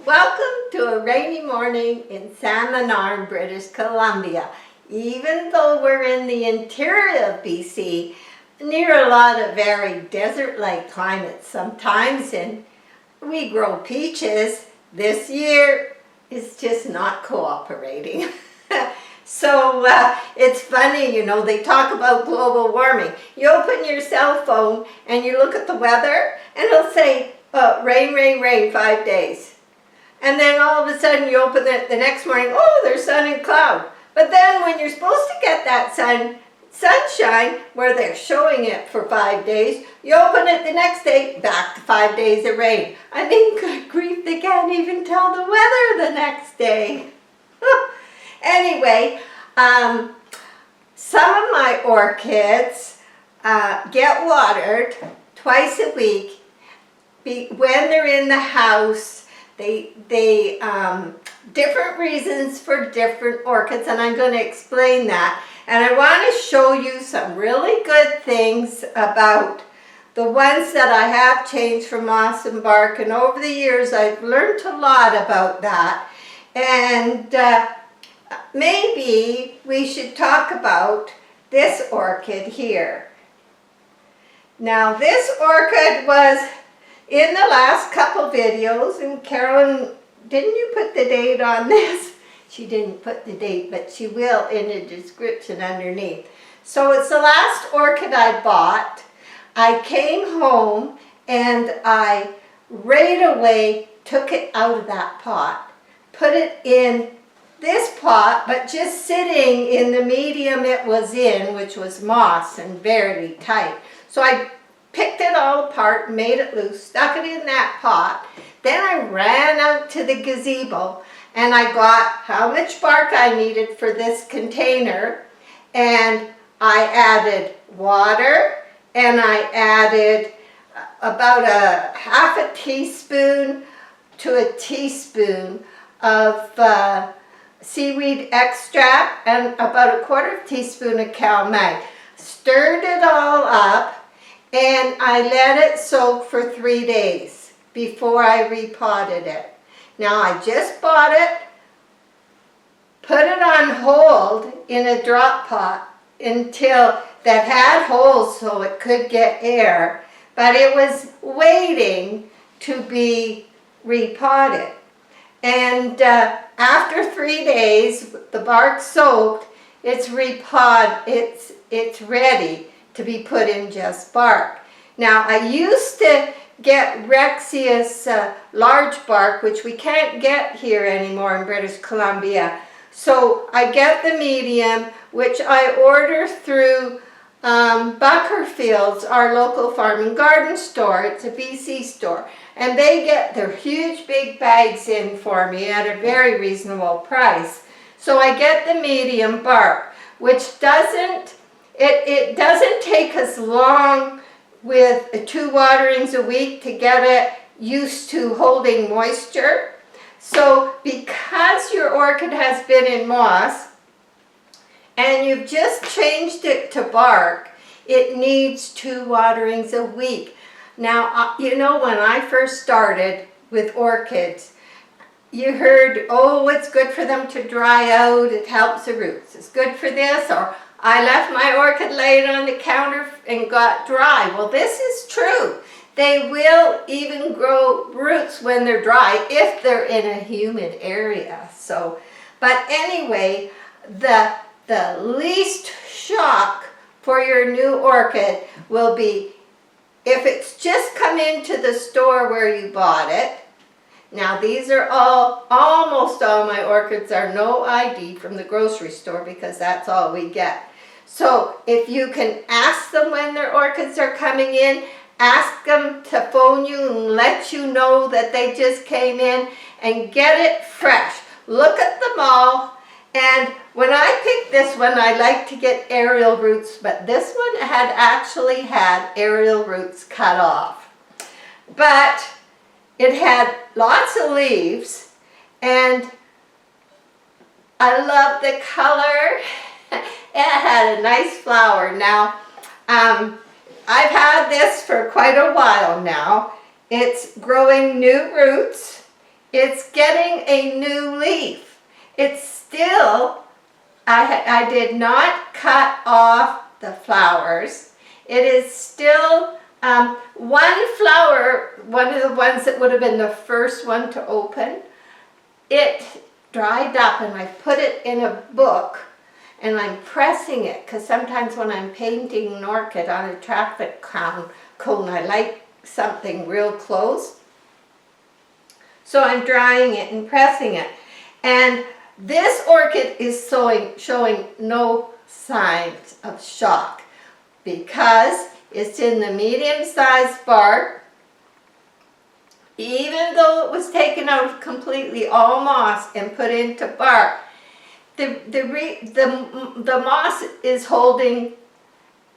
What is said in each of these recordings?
Welcome to a rainy morning in Salmon Arm, British Columbia. Even though we're in the interior of BC, near a lot of very desert-like climates sometimes, and we grow peaches, this year is just not cooperating. So it's funny, you know, they talk about global warming. You open your cell phone and you look at the weather and it'll say, rain, rain, rain, 5 days. And then all of a sudden you open it the next morning, oh, there's sun and cloud. But then when you're supposed to get that sunshine, where they're showing it for 5 days, you open it the next day, back to 5 days of rain. I mean, good grief, they can't even tell the weather the next day. Anyway, some of my orchids get watered twice a week when they're in the house. They different reasons for different orchids, and I'm going to explain that. And I want to show you some really good things about the ones that I have changed from moss and bark, and over the years I've learned a lot about that. And maybe we should talk about this orchid here. Now this orchid was in the last couple videos, and Carolyn, didn't you put the date on this? She didn't put the date, but she will in the description underneath. So it's the last orchid I bought. I came home and I right away took it out of that pot, put it in this pot, but just sitting in the medium it was in, which was moss and very tight. So I picked it all apart, made it loose, stuck it in that pot. Then I ran out to the gazebo and I got how much bark I needed for this container, and I added water, and I added about a half a teaspoon to a teaspoon of seaweed extract and about a quarter teaspoon of CalMag. Stirred it all up, and I let it soak for 3 days before I repotted it. Now I just bought it, put it on hold in a drop pot until that had holes so it could get air, but it was waiting to be repotted. And after 3 days, the bark soaked, it's ready to be put in just bark. Now I used to get Rexius large bark, which we can't get here anymore in British Columbia. So I get the medium, which I order through Buckerfield's, our local farm and garden store. It's a BC store. And they get their huge big bags in for me at a very reasonable price. So I get the medium bark, which doesn't take us long with 2 waterings a week to get it used to holding moisture. So because your orchid has been in moss and you've just changed it to bark, it needs 2 waterings a week. Now, you know, when I first started with orchids, you heard, oh, it's good for them to dry out, it helps the roots. It's good for this, or I left my orchid laid on the counter and got dry. Well, this is true. They will even grow roots when they're dry if they're in a humid area. So, but anyway, the least shock for your new orchid will be if it's just come into the store where you bought it. Now these are almost all my orchids are no ID from the grocery store because that's all we get. So if you can ask them when their orchids are coming in, ask them to phone you and let you know that they just came in, and get it fresh. Look at them all. And when I picked this one, I like to get aerial roots, but this one had actually had aerial roots cut off. But it had lots of leaves, and I love the color. It had a nice flower. Now, I've had this for quite a while now. It's growing new roots, It's getting a new leaf. It's still, I did not cut off the flowers. It is still one flower, one of the ones that would have been the first one to open. It dried up and I put it in a book and I'm pressing it because sometimes when I'm painting an orchid on a traffic cone, I like something real close. So I'm drying it and pressing it. And this orchid is showing no signs of shock because it's in the medium-sized bark. Even though it was taken out completely, all moss, and put into bark, the moss is holding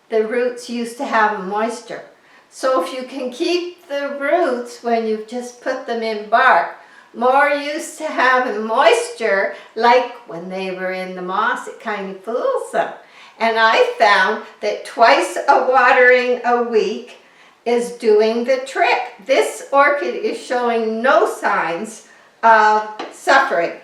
the roots used to have moisture. So if you can keep the roots when you just put them in bark more used to having moisture, like when they were in the moss, it kind of fools them. And I found that twice a watering a week is doing the trick. This orchid is showing no signs of suffering.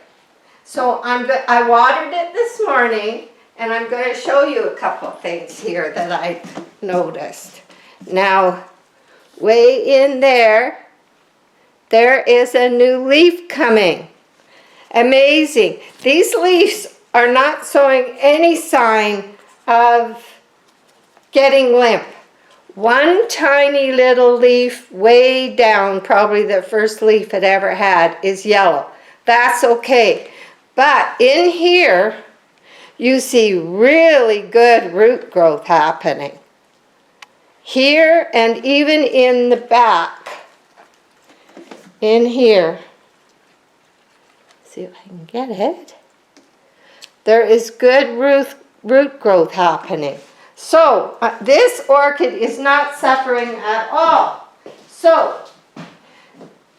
So I watered it this morning, and I'm going to show you a couple of things here that I noticed. Now, way in there is a new leaf coming. Amazing. These leaves are not showing any sign of getting limp. One tiny little leaf way down, probably the first leaf it ever had, is yellow. That's okay. But in here, you see really good root growth happening. Here and even in the back. In here. See if I can get it. There is good root growth happening. So, this orchid is not suffering at all. So,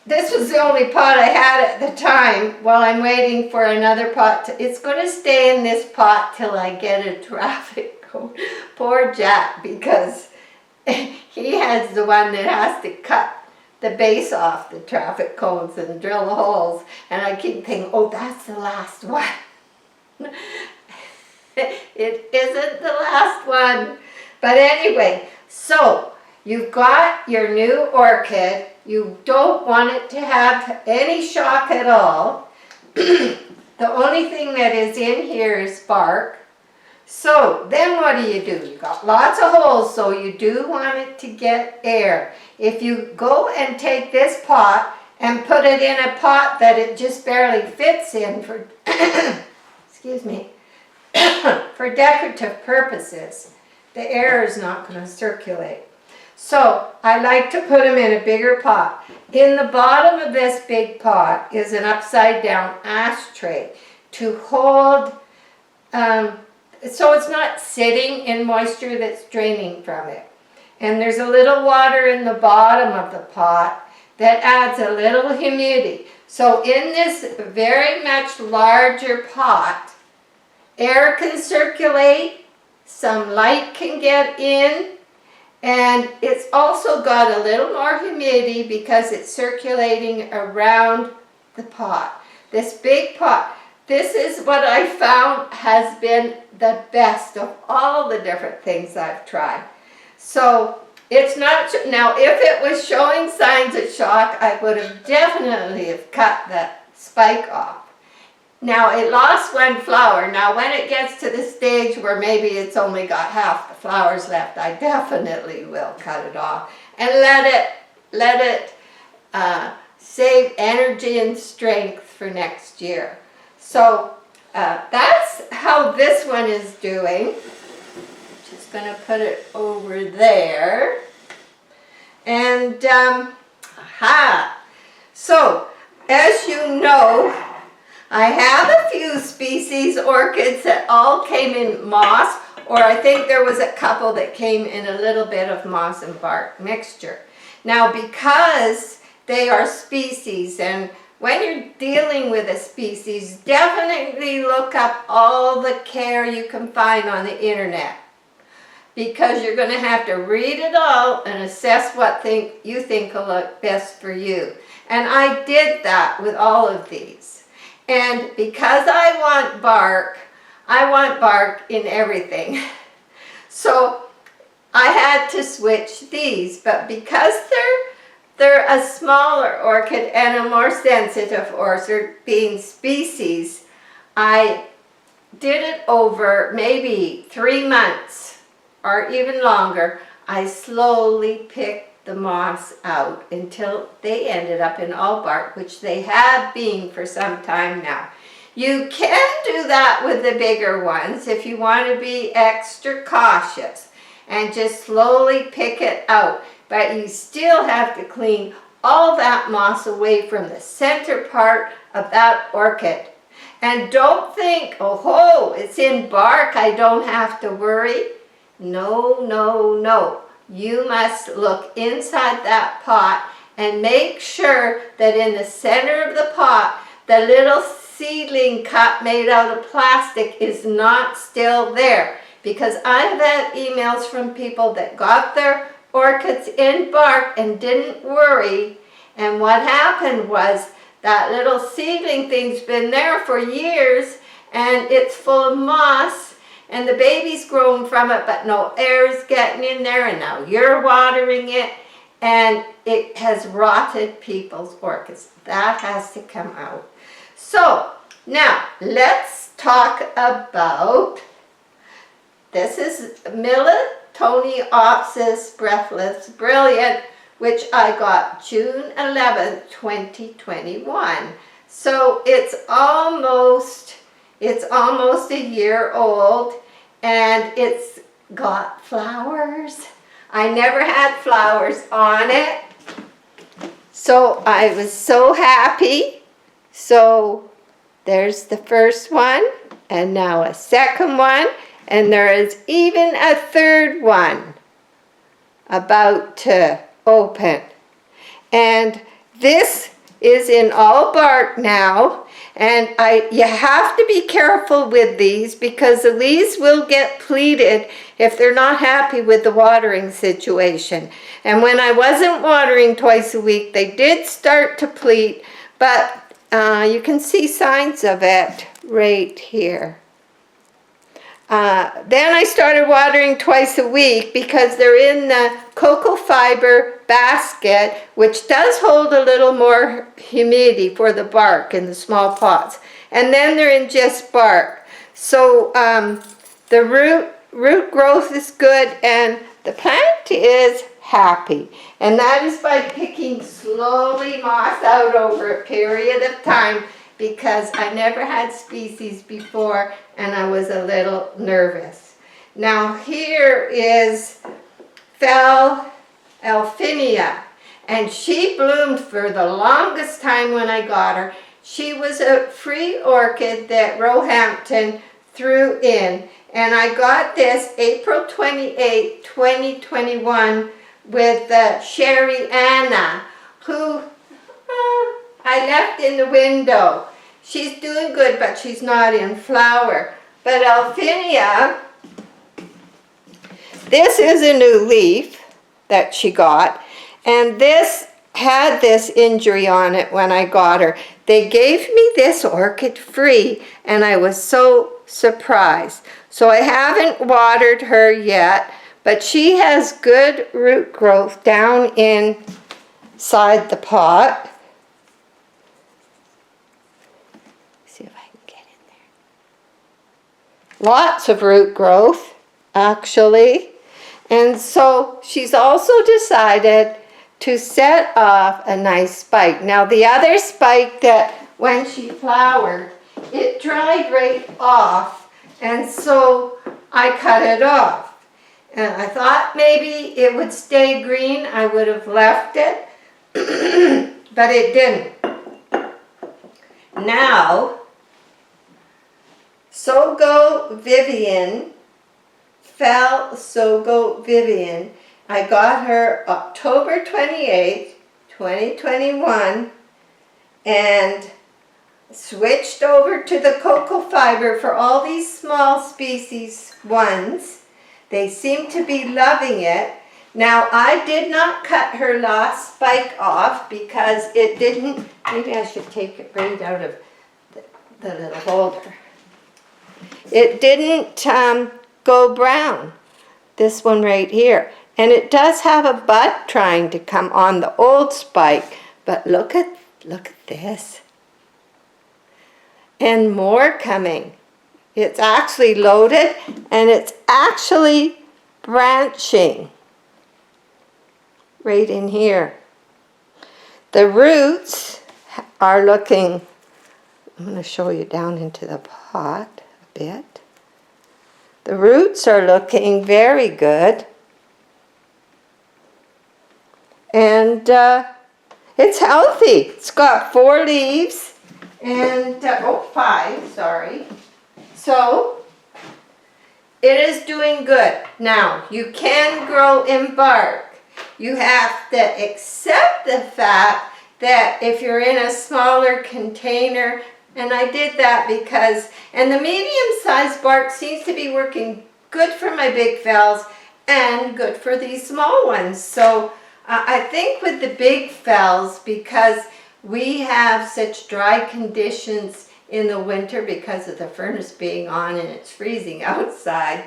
this was the only pot I had at the time while I'm waiting for another pot. It's going to stay in this pot till I get a traffic cone. Poor Jack, because he has the one that has to cut the base off the traffic cones and drill the holes. And I keep thinking, oh, that's the last one. It isn't the last one. But anyway, so you've got your new orchid. You don't want it to have any shock at all. The only thing that is in here is bark. So then what do? You got lots of holes, so you do want it to get air. If you go and take this pot and put it in a pot that it just barely fits in for, excuse me, for decorative purposes, the air is not going to circulate. So I like to put them in a bigger pot. In the bottom of this big pot is an upside down ashtray to hold, so it's not sitting in moisture that's draining from it. And there's a little water in the bottom of the pot that adds a little humidity. So in this very much larger pot, air can circulate, some light can get in, and it's also got a little more humidity because it's circulating around the pot. This big pot, this is what I found has been the best of all the different things I've tried. So it's not, now if it was showing signs of shock, I would have definitely have cut that spike off. Now it lost one flower. Now when it gets to the stage where maybe it's only got half the flowers left, I definitely will cut it off and let it save energy and strength for next year. So that's how this one is doing. Just going to put it over there. And so as you know, I have a few species orchids that all came in moss, or I think there was a couple that came in a little bit of moss and bark mixture. Now because they are species, and when you're dealing with a species, definitely look up all the care you can find on the internet. because you're going to have to read it all and assess what you think will look best for you. And I did that with all of these. And because I want bark in everything. So I had to switch these, but because they're a smaller orchid and a more sensitive orchid being species, I did it over maybe 3 months or even longer. I slowly picked the moss out until they ended up in all bark, which they have been for some time now. You can do that with the bigger ones if you want to be extra cautious and just slowly pick it out. But you still have to clean all that moss away from the center part of that orchid. And don't think, oh, it's in bark, I don't have to worry. No, no, no. You must look inside that pot and make sure that in the center of the pot, the little seedling cup made out of plastic is not still there. Because I've had emails from people that got their orchids in bark and didn't worry. And what happened was that little seedling thing's been there for years and it's full of moss and the baby's grown from it, but no air is getting in there, and now you're watering it and it has rotted people's orchids. That has to come out. So now let's talk about, this is Miltoniopsis Breathless Brilliant, which I got June 11th, 2021. So it's almost a year old, and it's got flowers. I never had flowers on it, so I was so happy. So there's the first one, and now a second one, and there is even a third one about to open. And this is in all bark now, and you have to be careful with these because the leaves will get pleated if they're not happy with the watering situation. And when I wasn't watering twice a week, they did start to pleat, but you can see signs of it right here. Then I started watering twice a week because they're in the cocoa fiber basket, which does hold a little more humidity for the bark in the small pots. And then they're in just bark. So the root growth is good and the plant is happy. And that is by picking slowly moss out over a period of time, because I never had species before and I was a little nervous. Now here is Phal Alphinia, and she bloomed for the longest time when I got her. She was a free orchid that Roehampton threw in, and I got this April 28, 2021 with Sherry Anna, who I left in the window. She's doing good, but she's not in flower. But Alphinia, this is a new leaf that she got, and this had this injury on it when I got her. They gave me this orchid free, and I was so surprised. So I haven't watered her yet, but she has good root growth down inside the pot. Lots of root growth, actually. And so she's also decided to set off a nice spike. Now the other spike that when she flowered, it dried right off, and so I cut it off. And I thought maybe it would stay green. I would have left it, but it didn't. Now, Sogo Vivian, Phal Sogo Vivian, I got her October 28th, 2021, and switched over to the cocoa fiber for all these small species ones. They seem to be loving it. Now, I did not cut her last spike off because it didn't, maybe I should take it right out of the little holder. It didn't go brown, this one right here. And it does have a bud trying to come on the old spike, but look at this. And more coming. It's actually loaded and it's actually branching right in here. The roots are looking, I'm going to show you down into the pot a bit. The roots are looking very good. And it's healthy. It's got 4 leaves and, 5, sorry. So, it is doing good. Now, you can grow in bark. You have to accept the fact that if you're in a smaller container, and I did that because, and the medium-sized bark seems to be working good for my big Phals and good for these small ones. So, I think with the big Phals, because we have such dry conditions in the winter because of the furnace being on and it's freezing outside,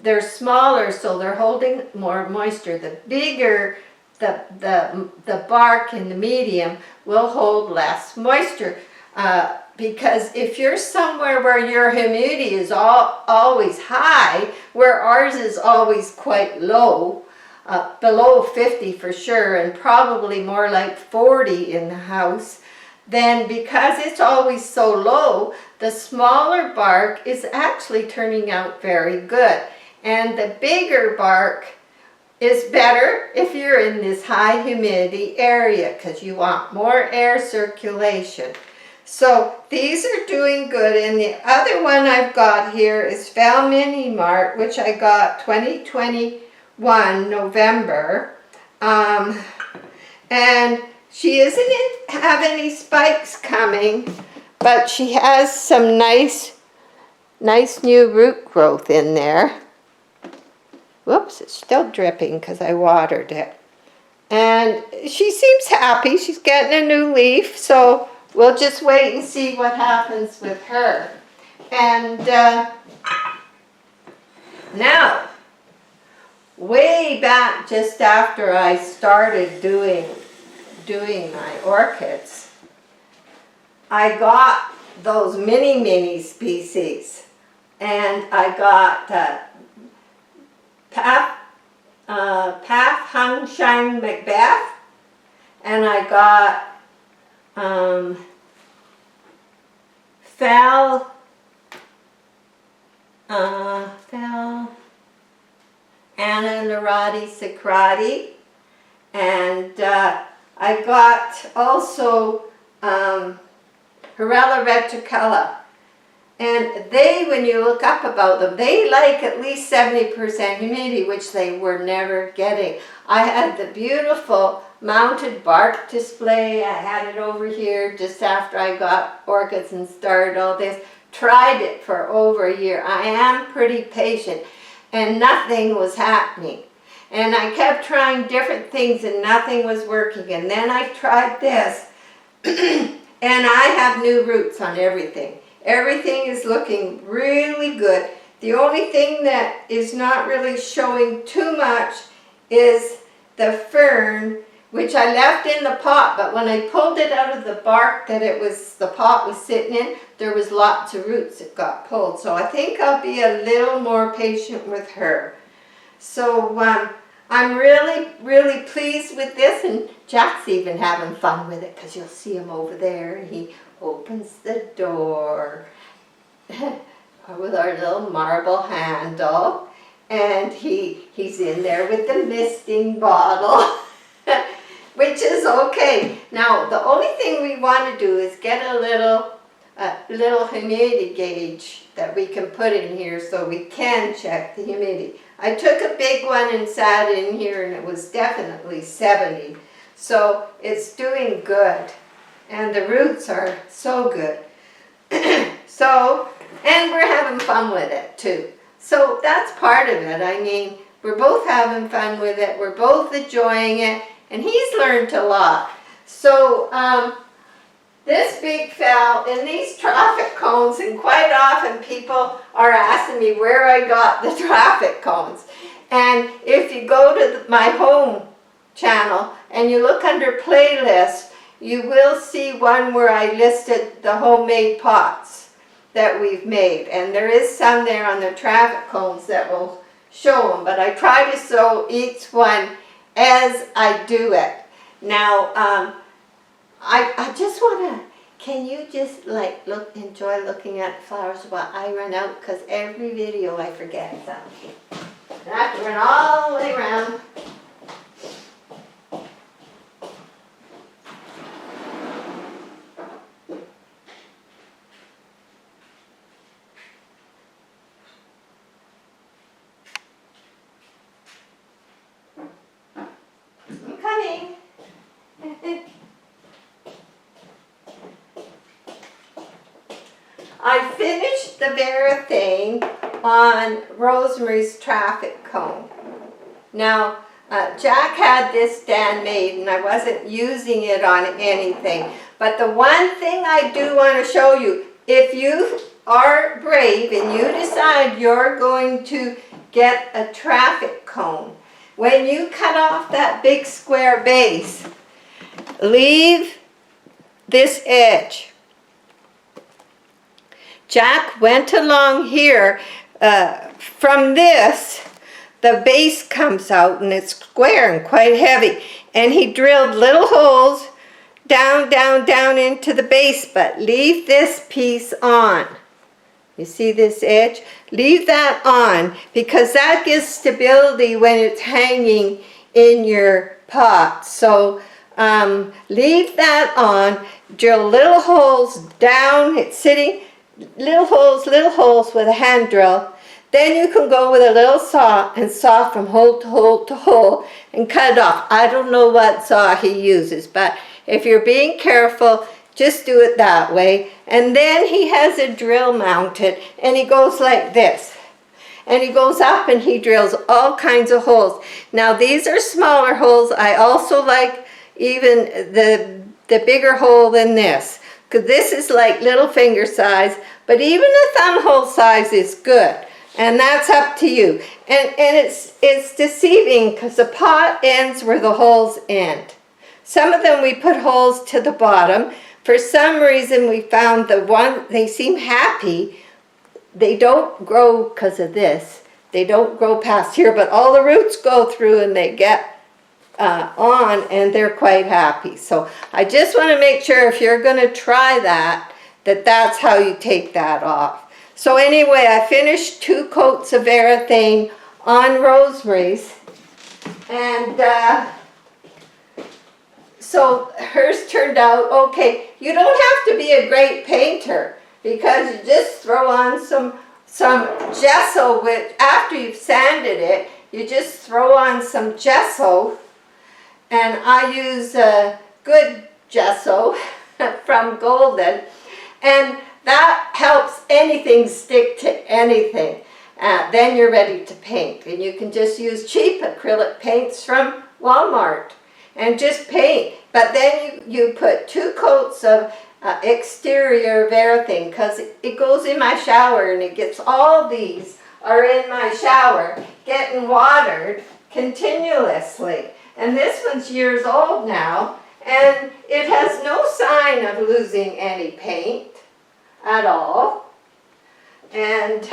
they're smaller, so they're holding more moisture. The bigger the bark in the medium will hold less moisture. Because if you're somewhere where your humidity is always high, where ours is always quite low, below 50 for sure, and probably more like 40 in the house, then because it's always so low, the smaller bark is actually turning out very good. And the bigger bark is better if you're in this high humidity area because you want more air circulation. So these are doing good. And the other one I've got here is Phal Mini Mart, which I got 2021 November. And she doesn't have any spikes coming, but she has some nice new root growth in there. Whoops, it's still dripping because I watered it. And she seems happy. She's getting a new leaf, so we'll just wait and see what happens with her. And now, way back just after I started doing my orchids, I got those mini species, and I got Path Hung Shine Macbeth, and I got Phal Anna Narati Sacrati, and I got also Horella reticula. And they, when you look up about them, they like at least 70% humidity, which they were never getting. I had the beautiful mounted bark display. I had it over here just after I got orchids and started all this. Tried it for over a year. I am pretty patient, and nothing was happening. And I kept trying different things and nothing was working. And then I tried this, and I have new roots on everything. Everything is looking really good. The only thing that is not really showing too much is the fern, which I left in the pot, but when I pulled it out of the bark that the pot was sitting in, there was lots of roots that got pulled. So I think I'll be a little more patient with her. So I'm really pleased with this, and Jack's even having fun with it because you'll see him over there, and he opens the door with our little marble handle, and he's in there with the misting bottle, which is okay. Now, the only thing we want to do is get a little humidity gauge that we can put in here so we can check the humidity. I took a big one and sat in here, and it was definitely 70. So it's doing good. And the roots are so good. And we're having fun with it too. So that's part of it. I mean, we're both having fun with it. We're both enjoying it. And he's learned a lot. So this big Phal in these traffic cones, and quite often people are asking me where I got the traffic cones. And if you go to my home channel and you look under playlist, you will see one where I listed the homemade pots that we've made. And there is some there on the traffic cones that will show them. But I try to show each one as I do it. Now, I just want to, can you just like enjoy looking at the flowers while I run out? Because every video I forget something. I have to run all the way around. I'm coming. I finished the Vieker on Rosemary's traffic cone. Now, Jack had this stand made and I wasn't using it on anything. But the one thing I do want to show you, if you are brave and you decide you're going to get a traffic cone, when you cut off that big square base, leave this edge. Jack went along here. From this, the base comes out and it's square and quite heavy. And he drilled little holes down, down, down into the base, but leave this piece on. You see this edge? Leave that on because that gives stability when it's hanging in your pot. So leave that on, drill little holes down, it's sitting, little holes with a hand drill. Then you can go with a little saw and saw from hole to hole to hole and cut it off. I don't know what saw he uses, but if you're being careful, just do it that way. And then he has a drill mounted and he goes like this. And he goes up and he drills all kinds of holes. Now these are smaller holes. I also like even the bigger hole than this, because this is like little finger size, but even a thumb hole size is good. And that's up to you. And it's deceiving because the pot ends where the holes end. Some of them we put holes to the bottom. For some reason we found the one, they seem happy. They don't grow because of this. They don't grow past here, but all the roots go through and they get on and they're quite happy. So I just want to make sure if you're going to try that, that's how you take that off. So anyway, I finished 2 coats of Vieker on Rosemary's, and so hers turned out okay. You don't have to be a great painter because you just throw on some gesso, which after you've sanded it, you just throw on some gesso, and I use good gesso from Golden, and that helps anything stick to anything. Then you're ready to paint. And you can just use cheap acrylic paints from Walmart and just paint. But then you put 2 coats of exterior Vieker because it goes in my shower and it gets all these are in my shower getting watered continuously. And this one's years old now and it has no sign of losing any paint at all. And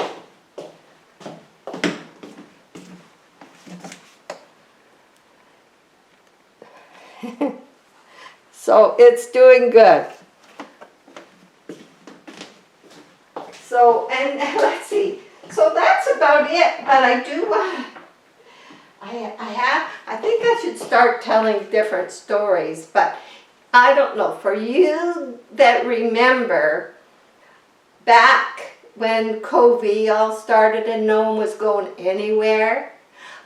so it's doing good. So, and let's see. So that's about it. But I do I think I should start telling different stories, but I don't know. For you that remember back when COVID all started and no one was going anywhere,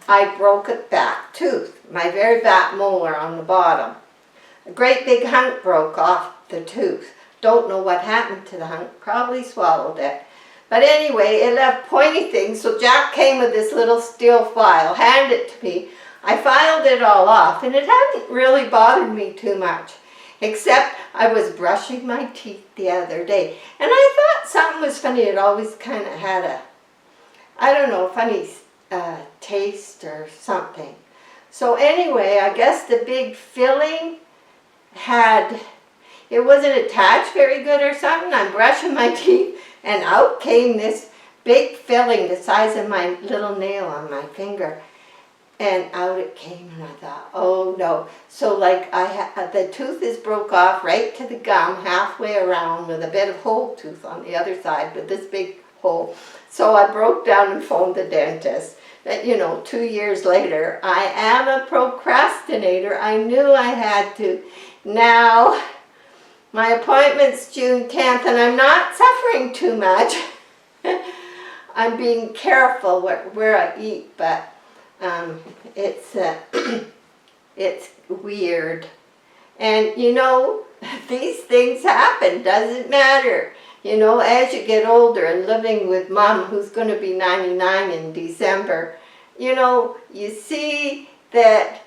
I broke a back tooth, my very back molar on the bottom. A great big hunk broke off the tooth. Don't know what happened to the hunk, probably swallowed it. But anyway, it left pointy things, so Jack came with this little steel file, handed it to me. I filed it all off, and it hadn't really bothered me too much, except I was brushing my teeth the other day, and I thought something was funny. It always kind of had a, I don't know, funny taste or something. So anyway, I guess the big filling it wasn't attached very good or something. I'm brushing my teeth, and out came this big filling the size of my little nail on my finger. And out it came, and I thought, oh no. So like the tooth is broke off right to the gum, halfway around, with a bit of whole tooth on the other side, with this big hole. So I broke down and phoned the dentist. That, 2 years later, I am a procrastinator. I knew I had to. Now, my appointment's June 10th, and I'm not suffering too much. I'm being careful where I eat, but it's weird. And these things happen, doesn't matter. As you get older and living with Mom, who's going to be 99 in December, you see that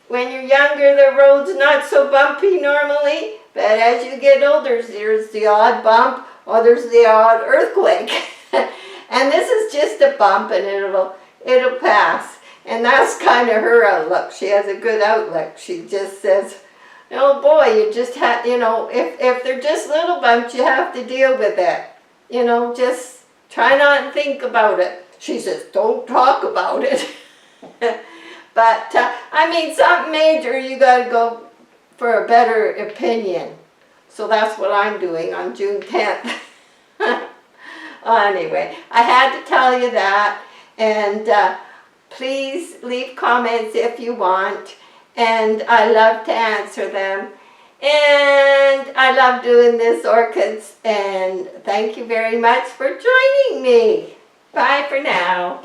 when you're younger, the road's not so bumpy normally, but as you get older, there's the odd bump or there's the odd earthquake. And this is just a bump, and it'll pass. And that's kind of her outlook. She has a good outlook. She just says, oh boy, you just have, if they're just little bumps, you have to deal with it. Just try not to think about it. She says, don't talk about it. But, something major, you got to go for a better opinion. So that's what I'm doing on June 10th. Anyway, I had to tell you that. And please leave comments if you want. And I love to answer them. And I love doing this orchids. And thank you very much for joining me. Bye for now.